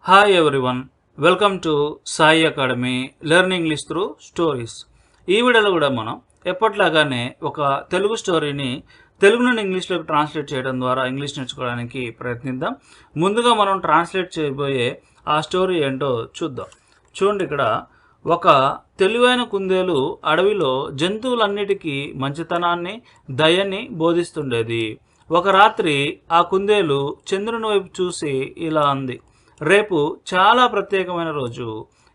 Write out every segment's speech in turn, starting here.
Hi everyone, welcome to Sai academy learning English through stories. ఈ వీడియోలో కూడా మనం ఎప్పట్లాగానే ఒక తెలుగు స్టోరీని తెలుగు నుండి ఇంగ్లీష్లోకి ట్రాన్స్లేట్ చేయడం ద్వారా ఇంగ్లీష్ నేర్చుకోవడానికి ప్రయత్నిద్దాం. ముందుగా మనం ట్రాన్స్లేట్ చేయబోయే ఆ స్టోరీ ఏంటో చూద్దాం. చూడండి, ఇక్కడ ఒక తెలివైన కుందేలు అడవిలో జంతువులన్నిటికీ మంచితనాన్ని, దయని బోధిస్తుండేది. ఒక రాత్రి ఆ కుందేలు చంద్రుని వైపు చూసి ఇలా అంది: రేపు చాలా ప్రత్యేకమైన రోజు.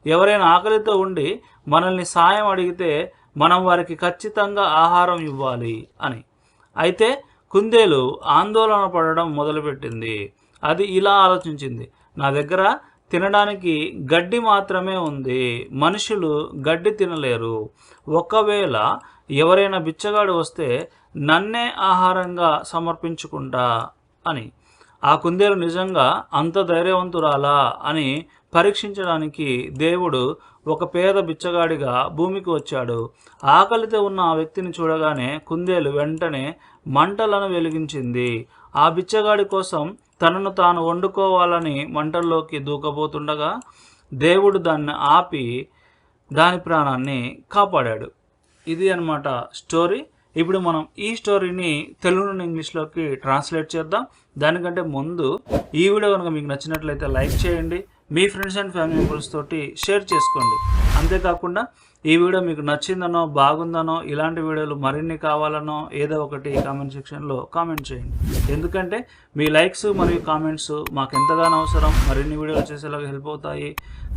ఎవరైనా ఆకలితో ఉండి మనల్ని సాయం అడిగితే మనం వారికి ఖచ్చితంగా ఆహారం ఇవ్వాలి అని. అయితే కుందేలు ఆందోళన పడడం మొదలుపెట్టింది. అది ఇలా ఆలోచించింది: నా దగ్గర తినడానికి గడ్డి మాత్రమే ఉంది, మనుషులు గడ్డి తినలేరు. ఒకవేళ ఎవరైనా బిచ్చగాడు వస్తే నన్నే ఆహారంగా సమర్పించుకుంటా అని. ఆ కుందేలు నిజంగా అంత ధైర్యవంతురాలా అని పరీక్షించడానికి దేవుడు ఒక పేద బిచ్చగాడిగా భూమికి వచ్చాడు. ఆకలితో ఉన్న ఆ వ్యక్తిని చూడగానే కుందేలు వెంటనే మంటలను వెలిగించింది. ఆ బిచ్చగాడి కోసం తనను తాను వండుకోవాలని మంటల్లోకి దూకబోతుండగా దేవుడు దాన్ని ఆపి దాని ప్రాణాన్ని కాపాడాడు. ఇది అన్నమాట స్టోరీ. ఇప్పుడు మనం ఈ స్టోరీని తెలుగు నుండి ఇంగ్లీష్లోకి ట్రాన్స్లేట్ చేద్దాం. దానికంటే ముందు ఈ వీడియో కనుక మీకు నచ్చినట్లయితే లైక్ చేయండి, మీ ఫ్రెండ్స్ అండ్ ఫ్యామిలీ మెంబర్స్ తోటి షేర్ చేసుకోండి. అంతేకాకుండా ఈ వీడియో మీకు నచ్చిందనో, బాగుందనో, ఇలాంటి వీడియోలు మరిన్ని కావాలనో ఏదో ఒకటి కామెంట్ సెక్షన్లో కామెంట్ చేయండి. ఎందుకంటే మీ లైక్స్ మరియు కామెంట్స్ మాకు ఎంతగానో అవసరం, మరిన్ని వీడియోలు చేసేలాగా హెల్ప్ అవుతాయి.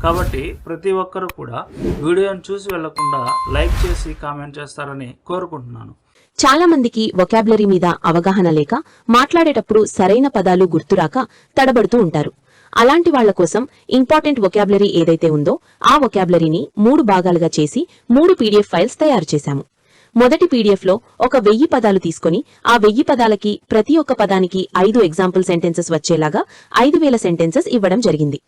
కాబట్టి ప్రతి ఒక్కరూ కూడా వీడియోని చూసి వెళ్లకుండా లైక్ చేసి కామెంట్ చేస్తారని కోరుకుంటున్నాను. చాలా మందికి వొకాబులరీ మీద అవగాహన లేక మాట్లాడేటప్పుడు సరైన పదాలు గుర్తురాక తడబడుతూ ఉంటారు. అలాంటి వాళ్ల కోసం ఇంపార్టెంట్ వొకాబులరీ ఏదైతే ఉందో ఆ వొకాబులరీని 3 భాగాలుగా చేసి 3 పీడీఎఫ్ ఫైల్స్ తయారు చేశాము. మొదటి పీడీఎఫ్ లో ఒక 1000 పదాలు తీసుకుని ఆ 1000 పదాలకి ప్రతి ఒక్క పదానికి 5 ఎగ్జాంపుల్ సెంటెన్సెస్ వచ్చేలాగా 5000 సెంటెన్సెస్ ఇవ్వడం జరిగింది.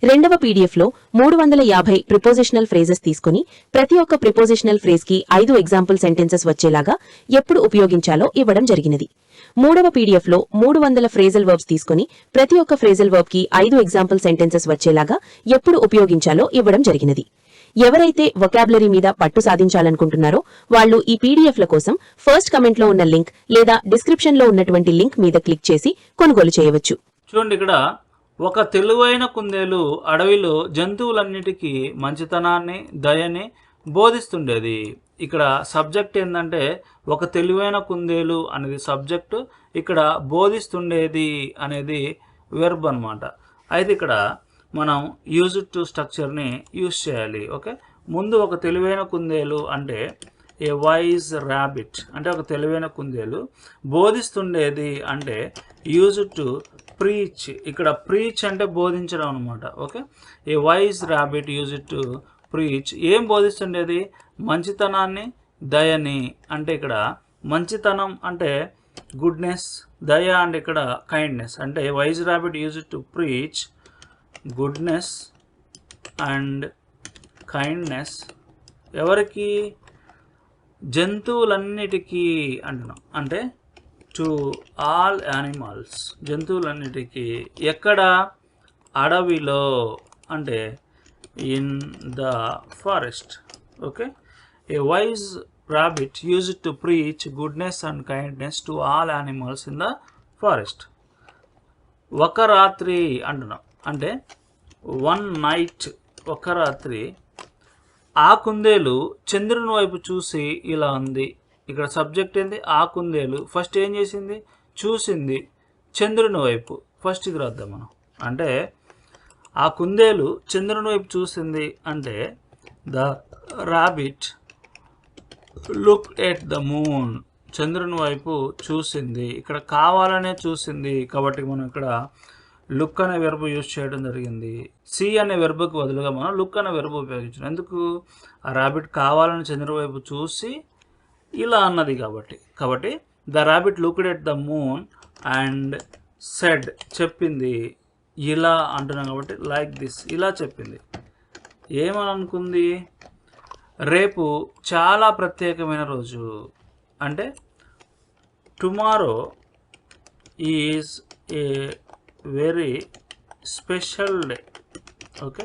రెండవ పీడీఎఫ్ లో 350 ప్రిపోజిషనల్ ఫ్రేజెస్ తీసుకుని ప్రతి ఒక్క ప్రిపోజిషనల్ ఫ్రేజ్ కి 5 ఎగ్జాంపుల్ సెంటెన్సెస్ వచ్చేలాగా ఎప్పుడు ఉపయోగించాలో ఇవ్వడం జరిగినది. మూడవ పీడీఎఫ్ లో 300 ఫ్రేజల్ వర్బ్స్ తీసుకుని ప్రతి ఒక్క ఫ్రేజల్ వర్బ్ కి 5 ఎగ్జాంపుల్ సెంటెన్సెస్ వచ్చేలాగా ఎప్పుడు ఉపయోగించాలో ఇవ్వడం జరిగినది. ఎవరైతే వొకాబులరీ మీద పట్టు సాధించాలనుకుంటున్నారో వాళ్ళు ఈ పీడీఎఫ్ల కోసం ఫస్ట్ కమెంట్ లో ఉన్న లింక్ లేదా డిస్క్రిప్షన్ లో ఉన్నటువంటి లింక్ మీద క్లిక్ చేసి కొనుగోలు చేయవచ్చు. చూడండి, ఇక్కడ ఒక తెలివైన కుందేలు అడవిలో జంతువులన్నిటికీ మంచితనాన్ని, దయని బోధిస్తుండేది. ఇక్కడ సబ్జెక్ట్ ఏంటంటే ఒక తెలివైన కుందేలు అనేది సబ్జెక్టు, ఇక్కడ బోధిస్తుండేది అనేది వెర్బ్ అన్నమాట. అయితే ఇక్కడ మనం యూజ్ టు స్ట్రక్చర్ని యూజ్ చేయాలి. ఓకే, ముందు ఒక తెలివైన కుందేలు అంటే ఏ వైజ్ ర్యాబిట్ అంటే ఒక తెలివైన కుందేలు. బోధిస్తుండేది అంటే యూజ్ టు ప్రీచ్. ఇక్కడ ప్రీచ్ అంటే బోధించడం అనమాట. Okay, A wise rabbit use to preach. ఏం బోధిస్తుండేది? మంచితనాన్ని, దయని. అంటే ఇక్కడ మంచితనం అంటే గుడ్నెస్, దయ అంటే ఇక్కడ కైండ్నెస్. అంటే wise rabbit use to preach goodness and kindness. ఎవరికి? జంతువులన్నిటికీ అంటున్నాం. అంటే టు ఆల్ యానిమల్స్, జంతువులన్నిటికీ. ఎక్కడ? అడవిలో, అంటే in the forest. Okay, A wise rabbit used to preach goodness and kindness to all animals in the forest. ఒక రాత్రి అంటున్నాం. అంటే వన్ నైట్, ఒక రాత్రి ఆ కుందేలు చంద్రుని వైపు చూసి ఇలా ఉంది. ఇక్కడ సబ్జెక్ట్ ఏంది? ఆ కుందేలు. ఫస్ట్ ఏం చేసింది? చూసింది చంద్రుని వైపు. ఫస్ట్ ఇది రాద్దాం మనం. అంటే ఆ కుందేలు చంద్రుని వైపు చూసింది అంటే the rabbit look at the moon. చంద్రుని వైపు చూసింది. ఇక్కడ కావాలనే చూసింది కాబట్టి మనం ఇక్కడ లుక్ అనే వెర్బ్ యూజ్ చేయడం జరిగింది. సి అనే వెర్బ్కి బదులుగా మనం లుక్ అనే వెర్బ్ ఉపయోగించాం. ఎందుకు? ఆ ర్యాబిట్ కావాలని చంద్రుని వైపు చూసి ఇలా అన్నది కాబట్టి the rabbit looked at the moon and said, చెప్పింది. ఇలా అంటున్నాం కాబట్టి లైక్ దిస్, ఇలా చెప్పింది. ఏమని అనుకుంది? రేపు చాలా ప్రత్యేకమైన రోజు. అంటే tomorrow is a very special day. Okay,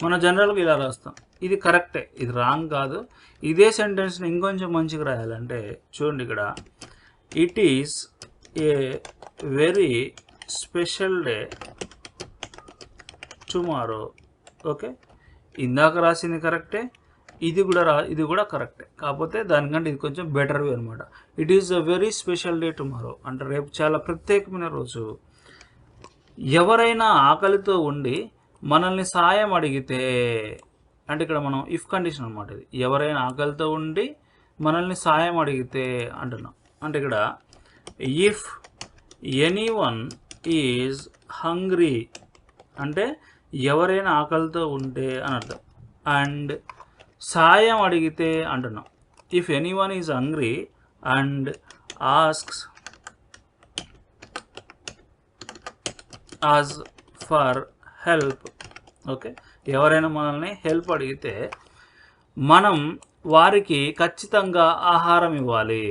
మనం జనరల్గా ఇలా రాస్తాం. ఇది కరెక్టే, ఇది రాంగ్ కాదు. ఇదే సెంటెన్స్ని ఇంకొంచెం మంచిగా రాయాలంటే చూడండి ఇక్కడ, it is a very special day tomorrow. Okay, ఇందాక రాసింది కరెక్టే, ఇది కూడా కరెక్టే, కాకపోతే దానికంటే ఇది కొంచెం బెటర్ వే అనమాట. It is a very special day tomorrow అంటే రేపు చాలా ప్రత్యేకమైన రోజు. ఎవరైనా ఆకలితో ఉండి మనల్ని సాయం అడిగితే, అంటే ఇక్కడ మనం ఇఫ్ కండిషన్ అనమాట ఇది. ఎవరైనా ఆకలితో ఉండి మనల్ని సాయం అడిగితే అంటున్నాం. అంటే ఇక్కడ ఇఫ్ ఎనీవన్ ఈజ్ హంగ్రీ అంటే ఎవరైనా ఆకలితో ఉంటే అని అర్థం. అండ్ సాయం అడిగితే అంటున్నాం. If anyone is hungry and asks as for help. Okay, ఎవరైనా మనల్ని హెల్ప్ అడిగితే మనం వారికి ఖచ్చితంగా ఆహారం ఇవ్వాలి.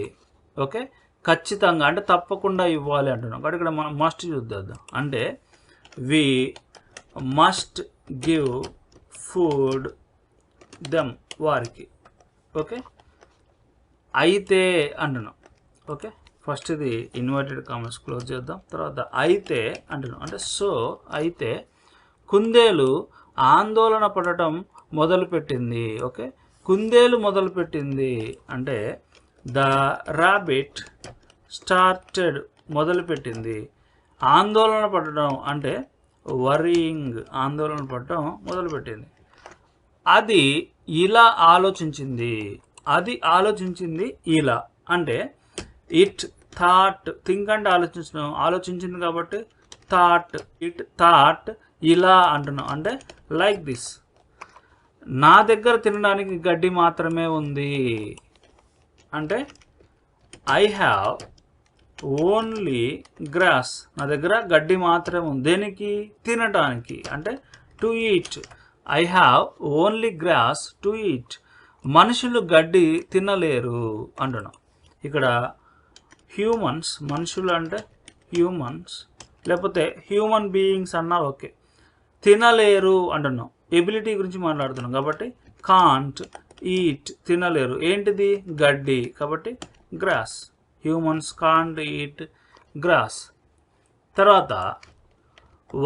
ఓకే, ఖచ్చితంగా అంటే తప్పకుండా ఇవ్వాలి అంటున్నాం. కాబట్టి ఇక్కడ మనం మస్ట్ చూద్దాం. అంటే we must give food them వారికి. ఓకే, అయితే అంటున్నాం. ఓకే, ఫస్ట్ ఇది ఇన్వర్టెడ్ కామర్స్ క్లోజ్ చేద్దాం. తర్వాత అయితే అంటున్నాం. అంటే సో అయితే కుందేలు ఆందోళన పడటం మొదలుపెట్టింది. ఓకే, కుందేలు మొదలుపెట్టింది అంటే ద ర్యాబిట్ స్టార్టెడ్ మొదలుపెట్టింది. ఆందోళన పడటం అంటే వరీయింగ్, ఆందోళన పడటం మొదలుపెట్టింది. అది ఇలా ఆలోచించింది, అది ఆలోచించింది ఇలా. అంటే ఇట్ థాట్, థింక్ అంటే ఆలోచించింది కాబట్టి థాట్, ఇట్ థాట్ ఇలా అంటున్నాం. అంటే లైక్ దిస్, నా దగ్గర తినడానికి గడ్డి మాత్రమే ఉంది. అంటే ఐ హ్యావ్ ఓన్లీ గ్రాస్, నా దగ్గర గడ్డి మాత్రమే ఉంది. దేనికి? తినడానికి. అంటే to eat. I have only grass to eat. మనుషులు గడ్డి తినలేరు అంటున్నాం. ఇక్కడ హ్యూమన్స్, మనుషులు అంటే హ్యూమన్స్, లేకపోతే హ్యూమన్ బీయింగ్స్ అన్నా ఓకే. తినలేరు అంటున్నాం, ఎబిలిటీ గురించి మాట్లాడుతున్నాం కాబట్టి కాంట్ ఈట్, తినలేరు. ఏంటిది? గడ్డి, కాబట్టి grass. Humans can't eat grass. తర్వాత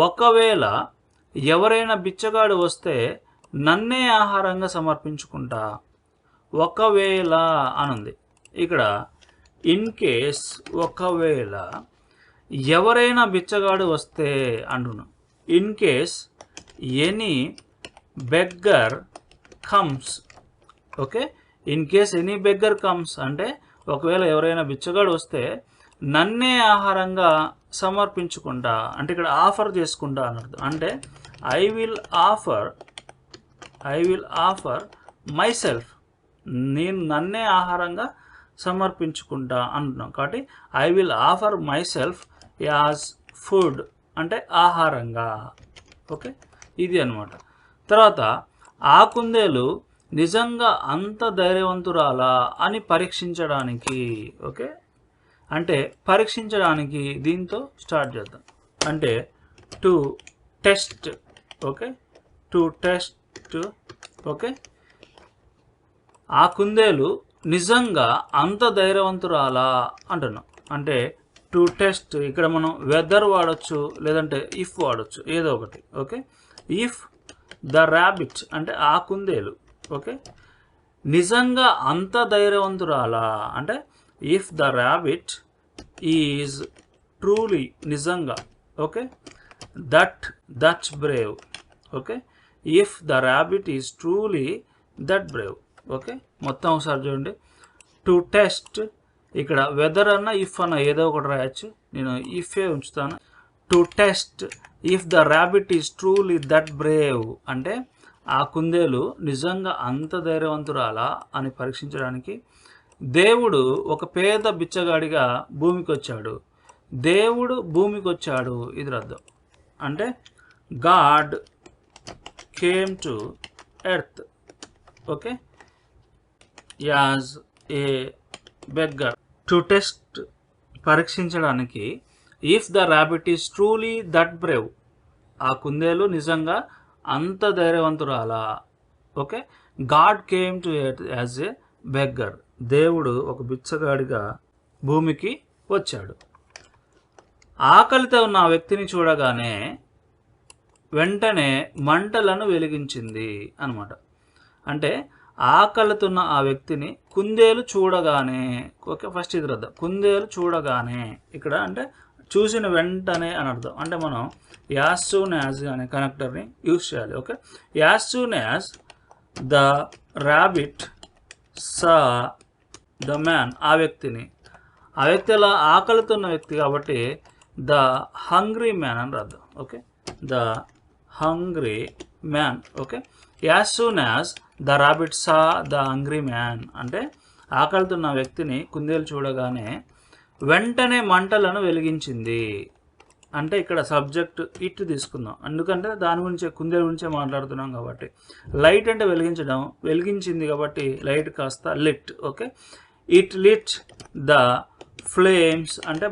ఒకవేళ ఎవరైనా బిచ్చగాడు వస్తే నన్నే ఆహారంగా సమర్పించుకుంటా. ఒకవేళ అనుంది ఇక్కడ. ఇన్ కేస్, ఒకవేళ ఎవరైనా బిచ్చగాడు వస్తే అంటున్నాం. In case any beggar comes. Okay, in case any beggar comes అంటే ఒకవేళ ఎవరైనా బిచ్చగాడు వస్తే నన్నే ఆహారంగా సమర్పించుకుంటా. అంటే ఇక్కడ ఆఫర్ చేసుకుంటా అని అర్థం. అంటే I will offer my self, నేను నన్నే ఆహారంగా సమర్పించుకుంటా అంటున్నాం. కాబట్టి I will offer my self as food అంటే ఆహారంగా. ఓకే, ఇది అనమాట. తర్వాత ఆ కుందేలు నిజంగా అంత ధైర్యవంతురాలా అని పరీక్షించడానికి. ఓకే, అంటే పరీక్షించడానికి దీంతో స్టార్ట్ చేద్దాం. అంటే to test. Okay, to test. Okay, ఆ కుందేలు నిజంగా అంత ధైర్యవంతురాలా అంటున్నాం. అంటే టు టెస్ట్, ఇక్కడ మనం వెదర్ వాడచ్చు, లేదంటే ఇఫ్ వాడచ్చు, ఏదో ఒకటి. ఓకే, ఇఫ్ ద ర్యాబిట్ అంటే ఆ కుందేలు. ఓకే, నిజంగా అంత ధైర్యవంతురాలా అంటే if the rabbit is truly, నిజంగా. Okay, that brave. Okay, if the rabbit is truly that brave. Okay, మొత్తం ఒకసారి చూడండి. టు టెస్ట్, ఇక్కడ వెదర్ అన్న ఇఫ్ అన్న ఏదో ఒకటి రాయొచ్చు, నేను ఇఫే ఉంచుతాను. To test if the rabbit is truly that brave అంటే ఆ కుందేలు నిజంగా అంత ధైర్యవంతురాలా అని పరీక్షించడానికి దేవుడు ఒక పేద బిచ్చగాడిగా భూమికి వచ్చాడు. దేవుడు భూమికి వచ్చాడు, ఇది అర్థం. అంటే god came to earth. Okay, as a beggar. To test పరీక్షించడానికి if the rabbit is truly that brave, ఆ కుందేలు నిజంగా అంత ధైర్యవంతురాలా. Okay, god came to earth as a beggar. దేవుడు ఒక బిచ్చగాడిగా భూమికి వచ్చాడు. ఆకలితో ఉన్న ఆ వ్యక్తిని చూడగానే వెంటనే మంటలను వెలిగించింది అన్నమాట. అంటే ఆకలితున్న ఆ వ్యక్తిని కుందేలు చూడగానే, ఓకే, ఫస్ట్ ఇది రద్దాం. కుందేలు చూడగానే ఇక్కడ అంటే చూసిన వెంటనే అని అర్థం. అంటే మనం యాజ్ సూన్ యాజ్ అనే కనెక్టర్ని యూజ్ చేయాలి. Okay, as soon as the rabbit saw the man, ఆ వ్యక్తి అలా ఆకలితున్న వ్యక్తి కాబట్టి ద హంగ్రీ మ్యాన్ అని రాద్దాం. Okay, the hungry man. Okay, as soon as the rabbit saw the hungry man అంటే ఆకలితున్న వ్యక్తిని కుందేలు చూడగానే వెంటనే మంటలను వెలిగించింది. అంటే ఇక్కడ సబ్జెక్ట్ ఇట్ తీసుకుందాం, ఎందుకంటే దాని గురించే కుందేలు గురించే మాట్లాడుతున్నాం కాబట్టి. లైట్ అంటే వెలిగించడం, వెలిగించింది కాబట్టి లైట్ కాస్త lit. Okay, it lit the flames అంటే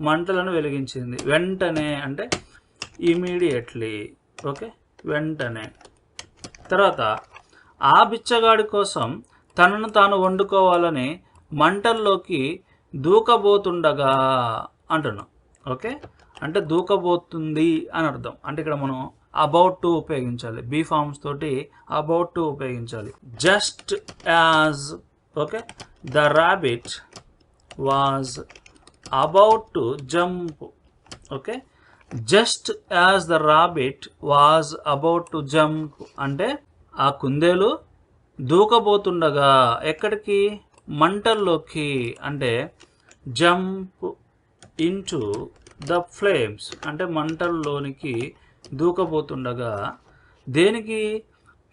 మంటలను వెలిగించింది. వెంటనే అంటే ఇమీడియట్లీ. ఓకే, వెంటనే. తర్వాత ఆ బిచ్చగాడి కోసం తనను తాను వండుకోవాలని మంటల్లోకి దూకబోతుండగా అంటున్నాం. ఓకే, అంటే దూకబోతుంది అని అర్థం. అంటే ఇక్కడ మనం అబౌట్ టు ఉపయోగించాలి, బీ ఫార్మ్స్ తోటి అబౌట్ టు ఉపయోగించాలి. Just as, okay, the rabbit was about to jump. Okay, just as the rabbit was about to jump అంటే ఆ కుందేలు దూకబోతుండగా ఎక్కడికి, మంటల్లోకి. అంటే జంప్ ఇంటూ ద ఫ్లేమ్స్ అంటే మంటల్లోనికి దూకబోతుండగా. దేనికి,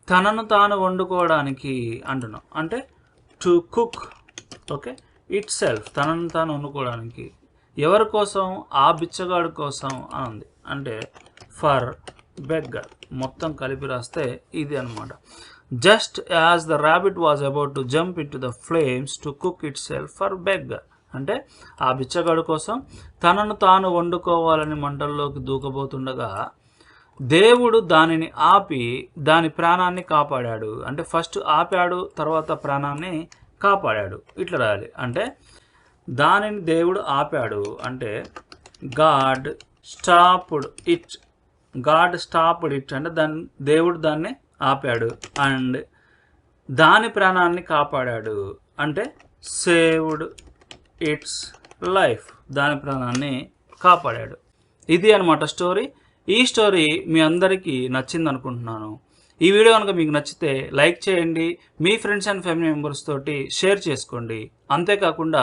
తనను తాను వండుకోవడానికి అంటున్నాం. అంటే to cook. Okay, it self తనను తాను వండుకోవడానికి. ఎవరి కోసం, ఆ బిచ్చగాడు కోసం అని ఉంది. అంటే ఫర్ బెగ్గర్ మొత్తం కలిపి రాస్తే ఇది అనమాట. Just as the rabbit was about to jump in to the flames to cook it self for beggar అంటే ఆ బిచ్చగాడు కోసం తనను తాను వండుకోవాలని మంటల్లోకి దూకబోతుండగా దేవుడు దానిని ఆపి దాని ప్రాణాన్ని కాపాడాడు. అంటే ఫస్ట్ ఆపాడు, తర్వాత ప్రాణాన్ని కాపాడాడు. ఇట్లా రాయాలి. అంటే దానిని దేవుడు ఆపాడు అంటే God stopped it. God stopped it అంటే దేవుడు దాన్ని ఆపాడు. అండ్ దాని ప్రాణాన్ని కాపాడాడు అంటే సేవ్డ్ ఇట్స్ లైఫ్, దాని ప్రాణాన్ని కాపాడాడు. ఇది అనమాట స్టోరీ. ఈ స్టోరీ మీ అందరికీ నచ్చింది అనుకుంటున్నాను. ఈ వీడియో కనుక మీకు నచ్చితే లైక్ చేయండి, మీ ఫ్రెండ్స్ అండ్ ఫ్యామిలీ మెంబర్స్ తోటి షేర్ చేసుకోండి. అంతేకాకుండా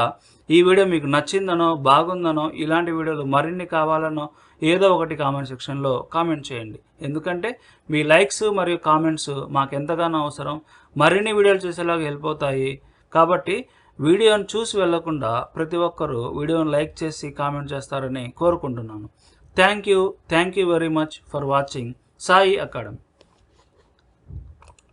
ఈ వీడియో మీకు నచ్చిందనో, బాగుందనో, ఇలాంటి వీడియోలు మరిన్ని కావాలనో ఏదో ఒకటి కామెంట్ సెక్షన్లో కామెంట్ చేయండి. ఎందుకంటే మీ లైక్స్ మరియు కామెంట్స్ మాకు ఎంతగానో అవసరం, మరిన్ని వీడియోలు చేసేలాగా హెల్ప్ అవుతాయి. కాబట్టి వీడియోని చూసి వెళ్లకుండా ప్రతి ఒక్కరూ వీడియోని లైక్ చేసి కామెంట్ చేస్తారని కోరుకుంటున్నాను. Thank you very much for watching Sai academy.